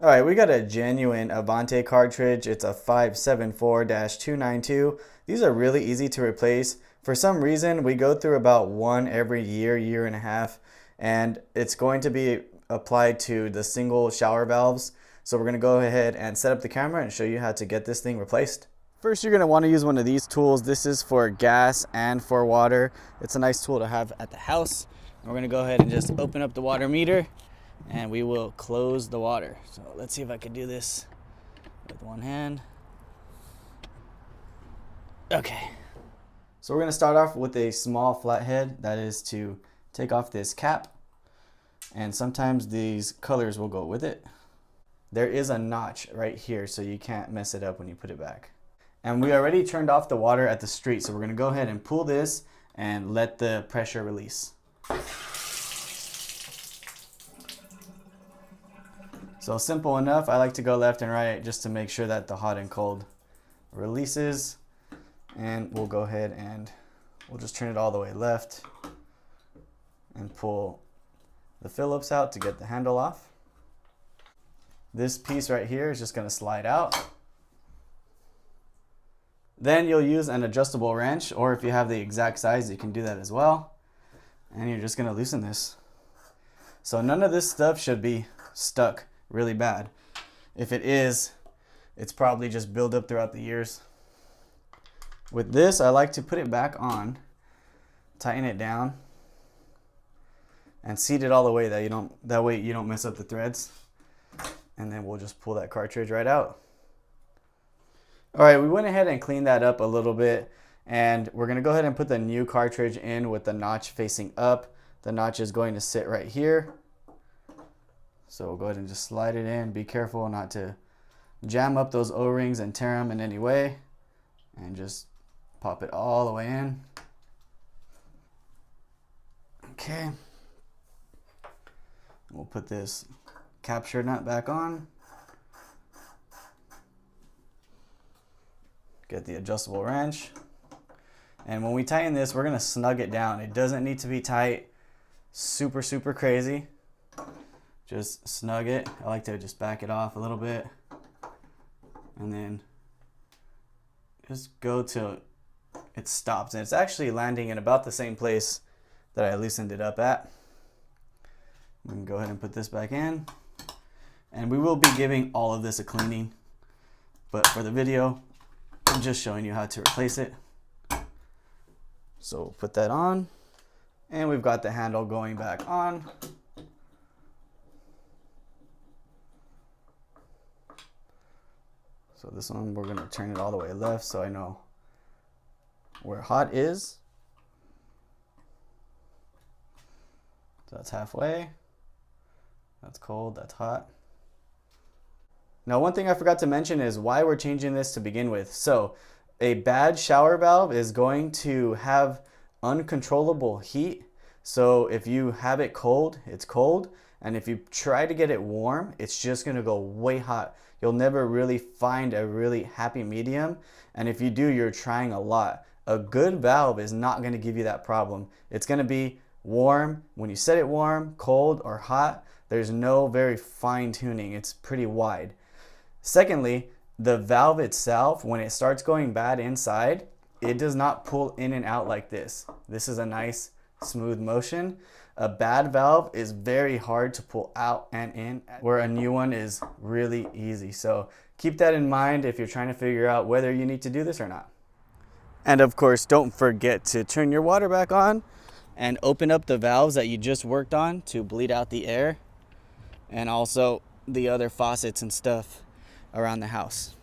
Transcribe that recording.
All right, we got a genuine Avante cartridge. It's a 574-292. These are really easy to replace. For some reason, we go through about one every year, year and a half, and it's going to be applied to the single shower valves. So we're gonna go ahead and set up the camera and show you how to get this thing replaced. First, you're gonna wanna use one of these tools. This is for gas and for water. It's a nice tool to have at the house. And we're gonna go ahead and just open up the water meter, and we will close the water. So let's see if I can do this with one hand. Okay. So we're gonna start off with a small flathead. That is to take off this cap, and sometimes these colors will go with it. There is a notch right here, so you can't mess it up when you put it back. And we already turned off the water at the street, so we're gonna go ahead and pull this and let the pressure release. So simple enough. I like to go left and right just to make sure that the hot and cold releases. And we'll go ahead and we'll just turn it all the way left and pull the Phillips out to get the handle off. This piece right here is just going to slide out. Then you'll use an adjustable wrench, or if you have the exact size, you can do that as well. And you're just going to loosen this. So none of this stuff should be stuck really bad. If it is, it's probably just built up throughout the years. With this, I like to put it back on, tighten it down, and seat it all the way that way you don't mess up the threads. And then we'll just pull that cartridge right out. All right, we went ahead and cleaned that up a little bit, and we're gonna go ahead and put the new cartridge in with the notch facing up. The notch is going to sit right here. So we'll go ahead and just slide it in. Be careful not to jam up those O-rings and tear them in any way. And just pop it all the way in. Okay. We'll put this capture nut back on. Get the adjustable wrench. And when we tighten this, we're gonna snug it down. It doesn't need to be tight, super crazy. Just snug it. I like to just back it off a little bit and then just go till it stops. And it's actually landing in about the same place that I loosened it up at. We can go ahead and put this back in. And we will be giving all of this a cleaning, but for the video, I'm just showing you how to replace it. So we'll put that on, and we've got the handle going back on. So this one, we're gonna turn it all the way left so I know where hot is. So that's halfway. That's cold, that's hot. Now, one thing I forgot to mention is why we're changing this to begin with. So a bad shower valve is going to have uncontrollable heat. So if you have it cold, it's cold. And if you try to get it warm, it's just gonna go way hot. You'll never really find a really happy medium. And if you do, you're trying a lot. A good valve is not gonna give you that problem. It's gonna be warm when you set it warm, cold, or hot. There's no very fine tuning. It's pretty wide. Secondly, the valve itself, when it starts going bad inside, it does not pull in and out like this. This is a nice smooth motion. A bad valve is very hard to pull out and in, where a new one is really easy. So keep that in mind if you're trying to figure out whether you need to do this or not. And of course, don't forget to turn your water back on and open up the valves that you just worked on to bleed out the air, and also the other faucets and stuff around the house.